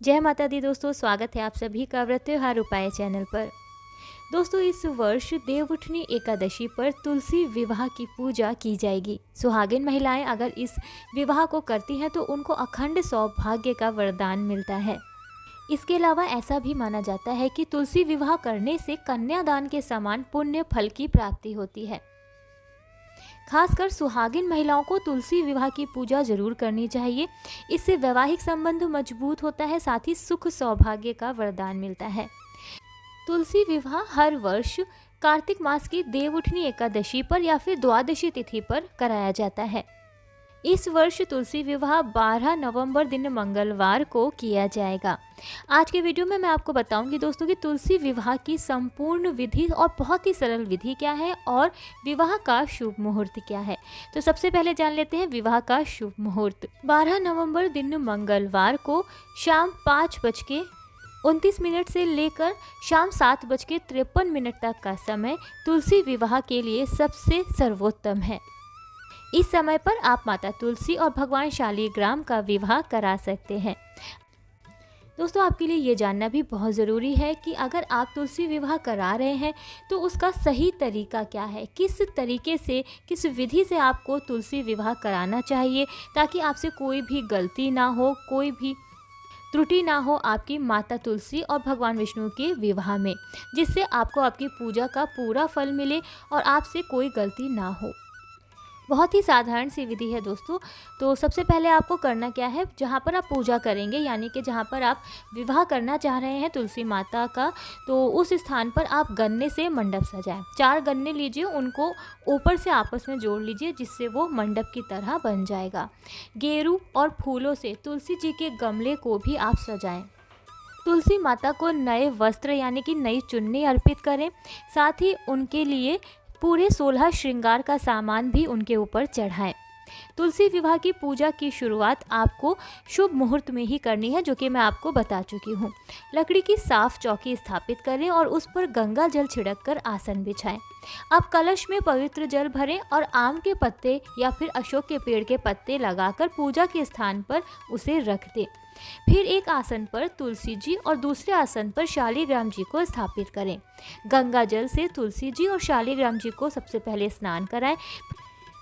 जय माता दी दोस्तों, स्वागत है आप सभी का व्रत त्योहार उपाय चैनल पर। दोस्तों, इस वर्ष देवउठनी एकादशी पर तुलसी विवाह की पूजा की जाएगी। सुहागिन महिलाएं अगर इस विवाह को करती हैं तो उनको अखंड सौभाग्य का वरदान मिलता है। इसके अलावा ऐसा भी माना जाता है कि तुलसी विवाह करने से कन्यादान के समान पुण्य फल की प्राप्ति होती है। खासकर सुहागिन महिलाओं को तुलसी विवाह की पूजा जरूर करनी चाहिए। इससे वैवाहिक संबंध मजबूत होता है, साथ ही सुख सौभाग्य का वरदान मिलता है। तुलसी विवाह हर वर्ष कार्तिक मास की देवउठनी एकादशी पर या फिर द्वादशी तिथि पर कराया जाता है। इस वर्ष तुलसी विवाह 12 नवंबर दिन मंगलवार को किया जाएगा। आज के वीडियो में मैं आपको बताऊंगी दोस्तों कि तुलसी विवाह की संपूर्ण विधि और बहुत ही सरल विधि क्या है और विवाह का शुभ मुहूर्त क्या है। तो सबसे पहले जान लेते हैं विवाह का शुभ मुहूर्त। 12 नवंबर दिन मंगलवार को शाम 5:29 से लेकर शाम 7:53 तक का समय तुलसी विवाह के लिए सबसे सर्वोत्तम है। इस समय पर आप माता तुलसी और भगवान शालिग्राम का विवाह करा सकते हैं। दोस्तों, आपके लिए ये जानना भी बहुत ज़रूरी है कि अगर आप तुलसी विवाह करा रहे हैं तो उसका सही तरीका क्या है, किस तरीके से, किस विधि से आपको तुलसी विवाह कराना चाहिए ताकि आपसे कोई भी गलती ना हो, कोई भी त्रुटि ना हो आपकी माता तुलसी और भगवान विष्णु के विवाह में, जिससे आपको आपकी पूजा का पूरा फल मिले और आपसे कोई गलती ना हो। बहुत ही साधारण सी विधि है दोस्तों। तो सबसे पहले आपको करना क्या है, जहाँ पर आप पूजा करेंगे यानी कि जहाँ पर आप विवाह करना चाह रहे हैं तुलसी माता का, तो उस स्थान पर आप गन्ने से मंडप सजाएं। 4 गन्ने लीजिए, उनको ऊपर से आपस में जोड़ लीजिए जिससे वो मंडप की तरह बन जाएगा। गेरू और फूलों से तुलसी जी के गमले को भी आप सजाएं। तुलसी माता को नए वस्त्र यानी कि नई चुन्नी अर्पित करें, साथ ही उनके लिए पूरे 16 श्रृंगार का सामान भी उनके ऊपर चढ़ाएं। तुलसी विवाह की पूजा की शुरुआत आपको शुभ मुहूर्त में ही करनी है, जो कि मैं आपको बता चुकी हूँ। लकड़ी की साफ चौकी स्थापित करें और उस पर गंगा जल छिड़क कर आसन बिछाएं। अब कलश में पवित्र जल भरें और आम के पत्ते या फिर अशोक के पेड़ के पत्ते लगाकर पूजा के स्थान पर उसे रख दें। फिर एक आसन पर तुलसी जी और दूसरे आसन पर शालिग्राम जी को स्थापित करें। गंगा जल से तुलसी जी और शालिग्राम जी को सबसे पहले स्नान कराएं।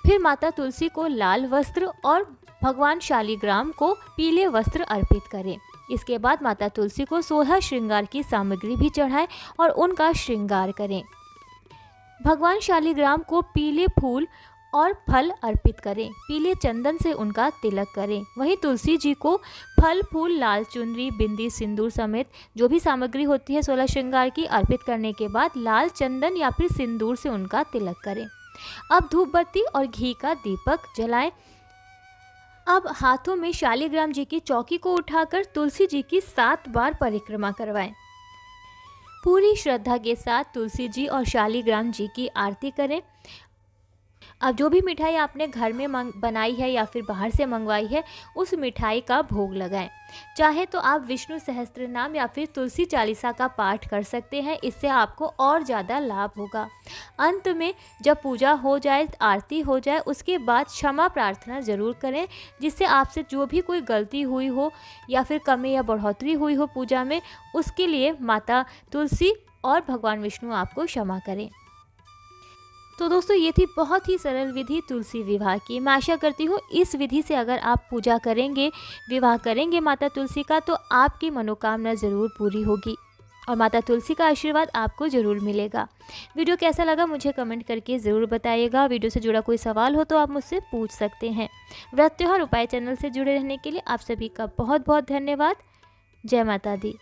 फिर माता तुलसी को लाल वस्त्र और भगवान शालिग्राम को पीले वस्त्र अर्पित करें। इसके बाद माता तुलसी को 16 श्रृंगार की सामग्री भी चढ़ाएं और उनका श्रृंगार करें। भगवान शालिग्राम को पीले फूल और फल अर्पित करें। पीले चंदन से उनका तिलक करें। वहीं तुलसी जी को फल, फूल, लाल चुनरी, बिंदी, सिंदूर समेत जो भी सामग्री होती है 16 श्रृंगार की अर्पित करने के बाद लाल चंदन या फिर सिंदूर से उनका तिलक करें। अब धूप बत्ती और घी का दीपक जलाएं। अब हाथों में शालिग्राम जी की चौकी को उठाकर तुलसी जी की 7 बार परिक्रमा करवाएं। पूरी श्रद्धा के साथ तुलसी जी और शालिग्राम जी की आरती करें। अब जो भी मिठाई आपने घर में बनाई है या फिर बाहर से मंगवाई है, उस मिठाई का भोग लगाएं। चाहे तो आप विष्णु सहस्त्र नाम या फिर तुलसी चालीसा का पाठ कर सकते हैं, इससे आपको और ज़्यादा लाभ होगा। अंत में जब पूजा हो जाए, आरती हो जाए, उसके बाद क्षमा प्रार्थना ज़रूर करें, जिससे आपसे जो भी कोई गलती हुई हो या फिर कमी या बढ़ोतरी हुई हो पूजा में, उसके लिए माता तुलसी और भगवान विष्णु आपको क्षमा करें। तो दोस्तों, ये थी बहुत ही सरल विधि तुलसी विवाह की। मैं आशा करती हूँ इस विधि से अगर आप पूजा करेंगे, विवाह करेंगे माता तुलसी का, तो आपकी मनोकामना ज़रूर पूरी होगी और माता तुलसी का आशीर्वाद आपको ज़रूर मिलेगा। वीडियो कैसा लगा मुझे कमेंट करके ज़रूर बताइएगा। वीडियो से जुड़ा कोई सवाल हो तो आप मुझसे पूछ सकते हैं। व्रत त्योहार उपाय चैनल से जुड़े रहने के लिए आप सभी का बहुत बहुत धन्यवाद। जय माता दी।